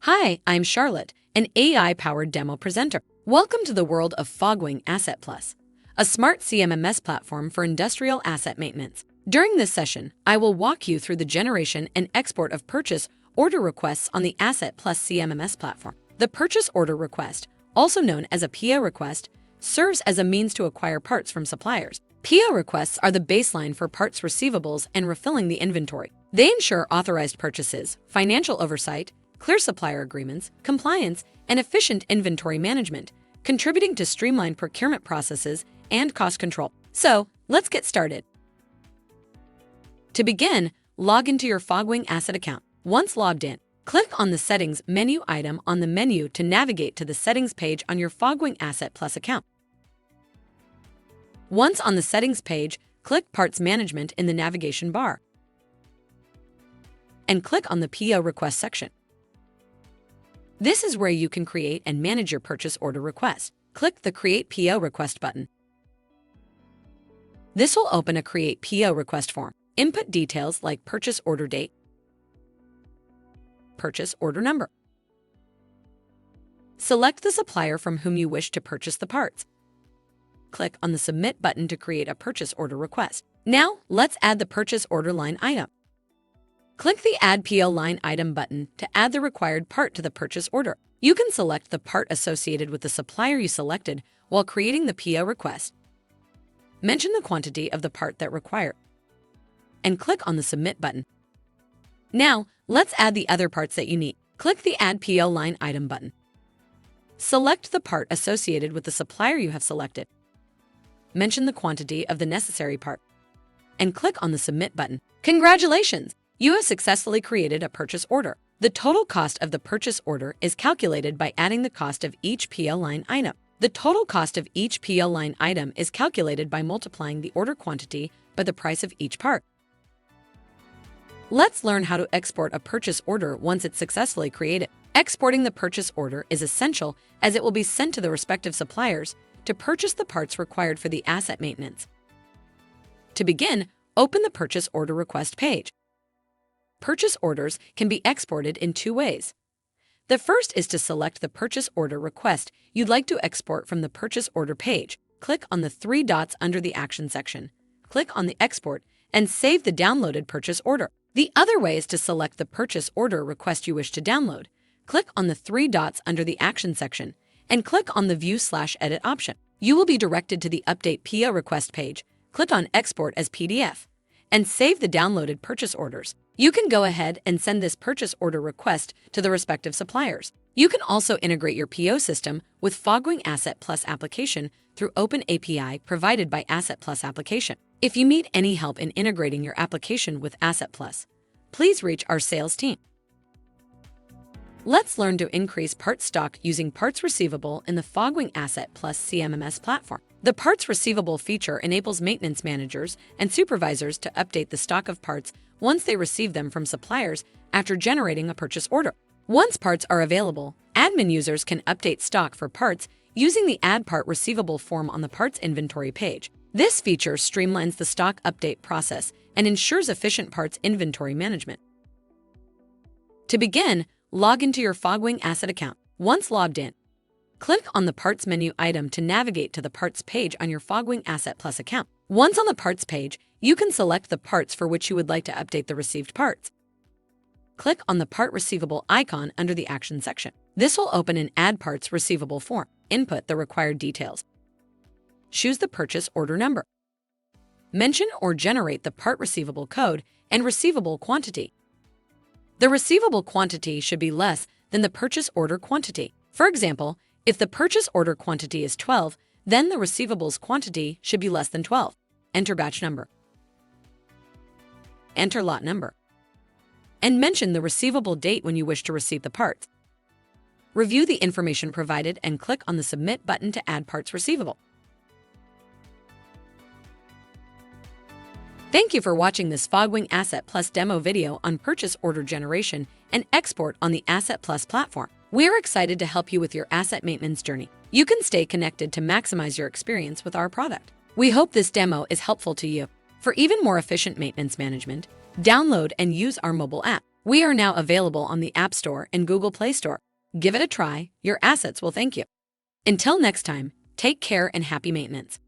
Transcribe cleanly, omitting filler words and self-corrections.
Hi, I'm Charlotte, an AI-powered demo presenter. Welcome to the world of Fogwing Asset Plus, a smart CMMS platform for industrial asset maintenance. During this session, I will walk you through the generation and export of purchase order requests on the Asset Plus CMMS platform. The purchase order request, also known as a PO request, serves as a means to acquire parts from suppliers. PO requests are the baseline for parts receivables and refilling the inventory. They ensure authorized purchases, financial oversight, clear supplier agreements, compliance, and efficient inventory management, contributing to streamlined procurement processes and cost control. So, let's get started. To begin, log into your Fogwing Asset account. Once logged in, click on the Settings menu item on the menu to navigate to the Settings page on your Fogwing Asset Plus account. Once on the Settings page, click Parts Management in the navigation bar and click on the PO Request section. This is where you can create and manage your purchase order request. Click the Create PO Request button. This will open a Create PO Request form. Input details like purchase order date, purchase order number. Select the supplier from whom you wish to purchase the parts. Click on the Submit button to create a purchase order request. Now, let's add the purchase order line item. Click the Add PO line item button to add the required part to the purchase order. You can select the part associated with the supplier you selected while creating the PO request. Mention the quantity of the part that required, and click on the Submit button. Now, let's add the other parts that you need. Click the Add PO line item button. Select the part associated with the supplier you have selected. Mention the quantity of the necessary part, and click on the Submit button. Congratulations! You have successfully created a purchase order. The total cost of the purchase order is calculated by adding the cost of each PO line item. The total cost of each PO line item is calculated by multiplying the order quantity by the price of each part. Let's learn how to export a purchase order once it's successfully created. Exporting the purchase order is essential as it will be sent to the respective suppliers to purchase the parts required for the asset maintenance. To begin, open the Purchase Order Request page. Purchase orders can be exported in two ways. The first is to select the purchase order request you'd like to export from the purchase order page. Click on the three dots under the Action section. Click on the Export and save the downloaded purchase order. The other way is to select the purchase order request you wish to download. Click on the three dots under the Action section and click on the View/Edit option. You will be directed to the Update PO Request page. Click on Export as PDF and save the downloaded purchase orders. You can go ahead and send this purchase order request to the respective suppliers. You can also integrate your PO system with Fogwing Asset Plus application through Open API provided by Asset Plus application. If you need any help in integrating your application with Asset Plus, please reach our sales team. Let's learn to increase part stock using Parts Receivable in the Fogwing Asset Plus CMMS platform. The Parts Receivable feature enables maintenance managers and supervisors to update the stock of parts once they receive them from suppliers after generating a purchase order. Once parts are available, admin users can update stock for parts using the Add Part Receivable form on the parts inventory page. This feature streamlines the stock update process and ensures efficient parts inventory management. To begin, log into your Fogwing Asset account. Once logged in, click on the Parts menu item to navigate to the Parts page on your Fogwing Asset Plus account. Once on the Parts page, you can select the parts for which you would like to update the received parts. Click on the Part Receivable icon under the Action section. This will open an Add Parts Receivable form. Input the required details. Choose the purchase order number. Mention or generate the part receivable code and receivable quantity. The receivable quantity should be less than the purchase order quantity. For example, if the purchase order quantity is 12, then the receivables quantity should be less than 12. Enter batch number. Enter lot number. And mention the receivable date when you wish to receive the parts. Review the information provided and click on the Submit button to add parts receivable. Thank you for watching this Fogwing Asset Plus demo video on purchase order generation and export on the Asset Plus platform. We're excited to help you with your asset maintenance journey. You can stay connected to maximize your experience with our product. We hope this demo is helpful to you. For even more efficient maintenance management, download and use our mobile app. We are now available on the App Store and Google Play Store. Give it a try, your assets will thank you. Until next time, take care and happy maintenance.